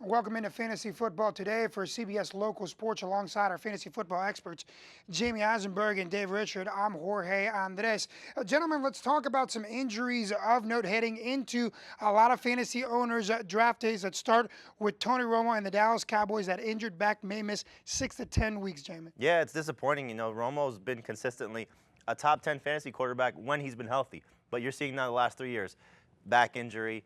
Welcome into Fantasy Football today for CBS Local Sports alongside our fantasy football experts, Jamey, Eisenberg, and Dave Richard. I'm Jorge Andres. Gentlemen, let's talk about some injuries of note heading into a lot of fantasy owners' draft days. Let's start with Tony Romo and the Dallas Cowboys. That injured back may miss 6 to 10 weeks, Jamey. Yeah, it's disappointing. You know, Romo's been consistently a top 10 fantasy quarterback when he's been healthy. But you're seeing now the last 3 years, back injury,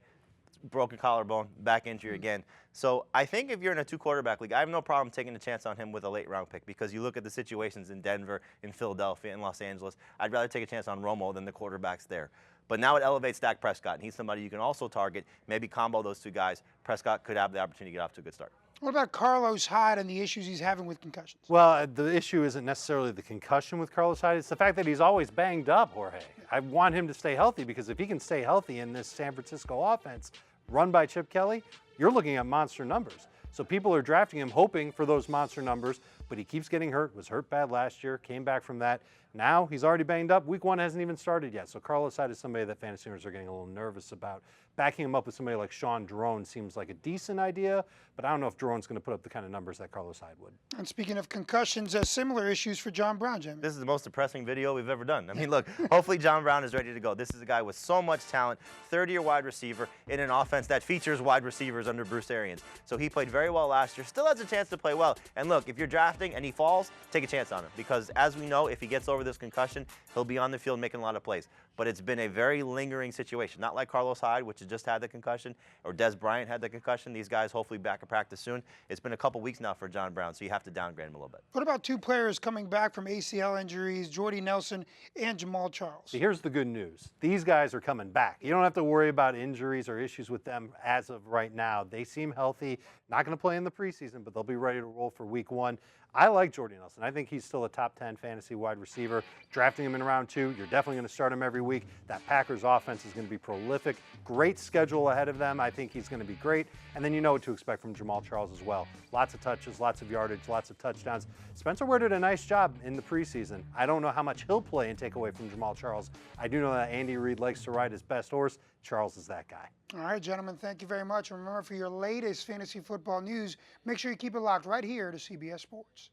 broken collarbone, back injury again. So I think if you're in a two-quarterback league, I have no problem taking a chance on him with a late-round pick because you look at the situations in Denver, in Philadelphia, in Los Angeles. I'd rather take a chance on Romo than the quarterbacks there. But now it elevates Dak Prescott, and he's somebody you can also target, maybe combo those two guys. Prescott could have the opportunity to get off to a good start. What about Carlos Hyde and the issues he's having with concussions? Well, the issue isn't necessarily the concussion with Carlos Hyde. It's the fact that he's always banged up, Jorge. I want him to stay healthy because if he can stay healthy in this San Francisco offense run by Chip Kelly, you're looking at monster numbers. So people are drafting him hoping for those monster numbers, but he keeps getting hurt, was hurt bad last year, came back from that. Now he's already banged up. Week 1 hasn't even started yet. So Carlos Hyde is somebody that fantasy owners are getting a little nervous about. Backing him up with somebody like Sean Drone seems like a decent idea, but I don't know if Drone's going to put up the kind of numbers that Carlos Hyde would. And speaking of concussions, similar issues for John Brown, Jamey. This is the most depressing video we've ever done. I mean, look, hopefully John Brown is ready to go. This is a guy with so much talent, third-year wide receiver in an offense that features wide receivers under Bruce Arians. So he played very well last year, still has a chance to play well. And look, if you're drafting and he falls, take a chance on him because as we know, if he gets over this concussion, he'll be on the field making a lot of plays. But it's been a very lingering situation, not like Carlos Hyde, which has just had the concussion, or Des Bryant had the concussion. These guys hopefully back in practice soon. It's been a couple weeks now for John Brown, so you have to downgrade him a little bit. What about two players coming back from ACL injuries, Jordy Nelson and Jamaal Charles? See, here's the good news. These guys are coming back. You don't have to worry about injuries or issues with them as of right now. They seem healthy, not going to play in the preseason, but they'll be ready to roll for week 1. I like Jordy Nelson. I think he's still a top 10 fantasy wide receiver. Drafting him in round 2, you're definitely going to start him every week. That Packers offense is going to be prolific. Great schedule ahead of them. I think he's going to be great. And then you know what to expect from Jamaal Charles as well. Lots of touches, lots of yardage, lots of touchdowns. Spencer Ware did a nice job in the preseason. I don't know how much he'll play and take away from Jamaal Charles. I do know that Andy Reid likes to ride his best horse. Charles is that guy. All right, gentlemen, thank you very much. And remember, for your latest fantasy football news, make sure you keep it locked right here to CBS Sports.